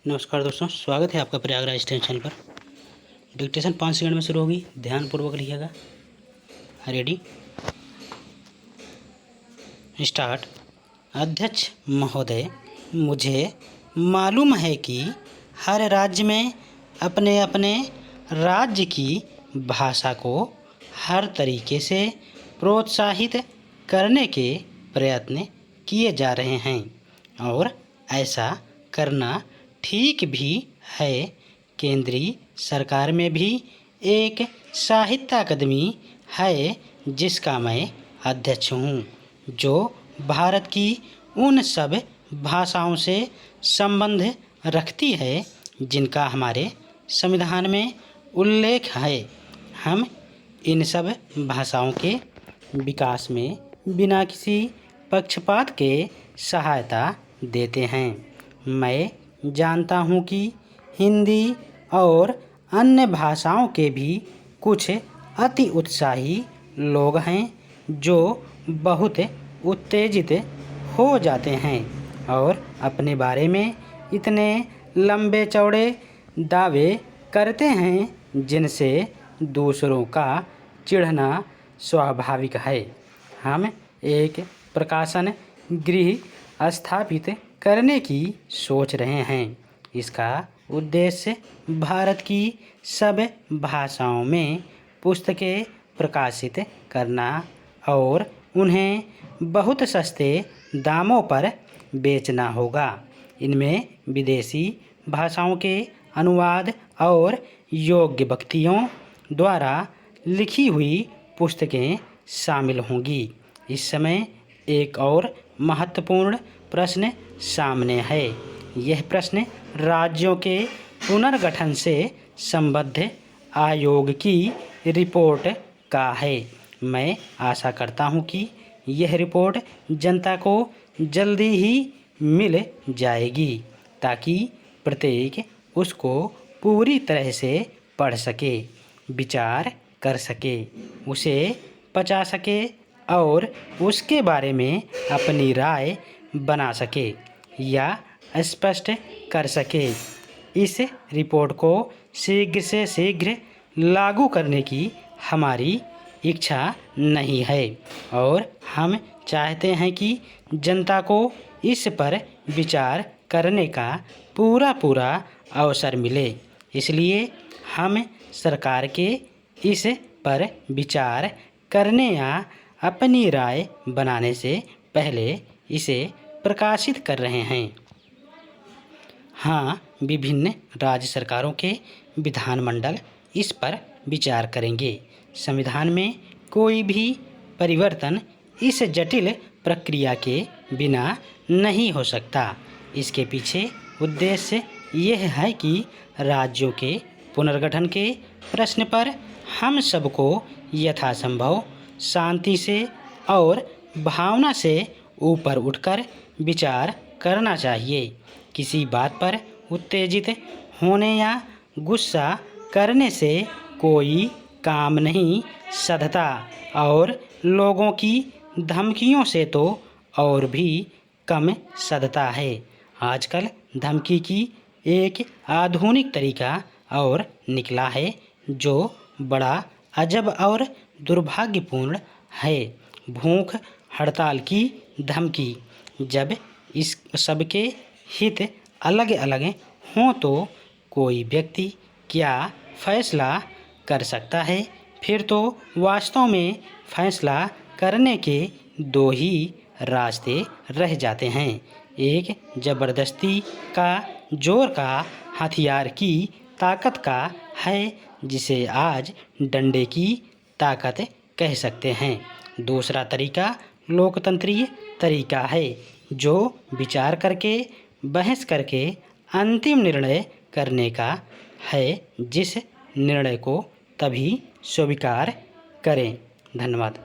नमस्कार दोस्तों, स्वागत है आपका प्रयागराज स्टेशन पर। डिक्टेशन 5 सेकंड में शुरू होगी, ध्यानपूर्वक लिखिएगा। Ready, start. अध्यक्ष महोदय, मुझे मालूम है कि हर राज्य में अपने अपने राज्य की भाषा को हर तरीके से प्रोत्साहित करने के प्रयत्न किए जा रहे हैं और ऐसा करना ठीक भी है। केंद्रीय सरकार में भी एक साहित्य अकादमी है जिसका मैं अध्यक्ष हूँ, जो भारत की उन सब भाषाओं से संबंध रखती है जिनका हमारे संविधान में उल्लेख है। हम इन सब भाषाओं के विकास में बिना किसी पक्षपात के सहायता देते हैं। मैं जानता हूँ कि हिंदी और अन्य भाषाओं के भी कुछ अति उत्साही लोग हैं जो बहुत उत्तेजित हो जाते हैं और अपने बारे में इतने लंबे चौड़े दावे करते हैं जिनसे दूसरों का चिढ़ना स्वाभाविक है। हम एक प्रकाशन गृह स्थापित करने की सोच रहे हैं। इसका उद्देश्य भारत की सब भाषाओं में पुस्तकें प्रकाशित करना और उन्हें बहुत सस्ते दामों पर बेचना होगा। इनमें विदेशी भाषाओं के अनुवाद और योग्य व्यक्तियों द्वारा लिखी हुई पुस्तकें शामिल होंगी। इस समय एक और महत्वपूर्ण प्रश्न सामने है। यह प्रश्न राज्यों के पुनर्गठन से संबद्ध आयोग की रिपोर्ट का है। मैं आशा करता हूं कि यह रिपोर्ट जनता को जल्दी ही मिल जाएगी ताकि प्रत्येक उसको पूरी तरह से पढ़ सके, विचार कर सके, उसे पचा सके और उसके बारे में अपनी राय बना सके या स्पष्ट कर सके। इस रिपोर्ट को शीघ्र से शीघ्र लागू करने की हमारी इच्छा नहीं है और हम चाहते हैं कि जनता को इस पर विचार करने का पूरा अवसर मिले। इसलिए हम सरकार के इस पर विचार करने या अपनी राय बनाने से पहले इसे प्रकाशित कर रहे हैं। हाँ, विभिन्न राज्य सरकारों के विधानमंडल इस पर विचार करेंगे। संविधान में कोई भी परिवर्तन इस जटिल प्रक्रिया के बिना नहीं हो सकता। इसके पीछे उद्देश्य यह है कि राज्यों के पुनर्गठन के प्रश्न पर हम सबको यथासंभव शांति से और भावना से ऊपर उठकर विचार करना चाहिए। किसी बात पर उत्तेजित होने या गुस्सा करने से कोई काम नहीं सधता और लोगों की धमकियों से तो और भी कम सधता है। आजकल धमकी की एक आधुनिक तरीका और निकला है जो बड़ा अजब और दुर्भाग्यपूर्ण है। भूख हड़ताल की धमकी। जब इस सबके हित अलग अलग हों तो कोई व्यक्ति क्या फैसला कर सकता है? फिर तो वास्तव में फैसला करने के दो ही रास्ते रह जाते हैं। एक ज़बरदस्ती का, जोर का, हथियार की ताकत का है जिसे आज डंडे की ताकत कह सकते हैं। दूसरा तरीका लोकतंत्रीय तरीका है जो विचार करके, बहस करके अंतिम निर्णय करने का है, जिस निर्णय को तभी स्वीकार करें। धन्यवाद।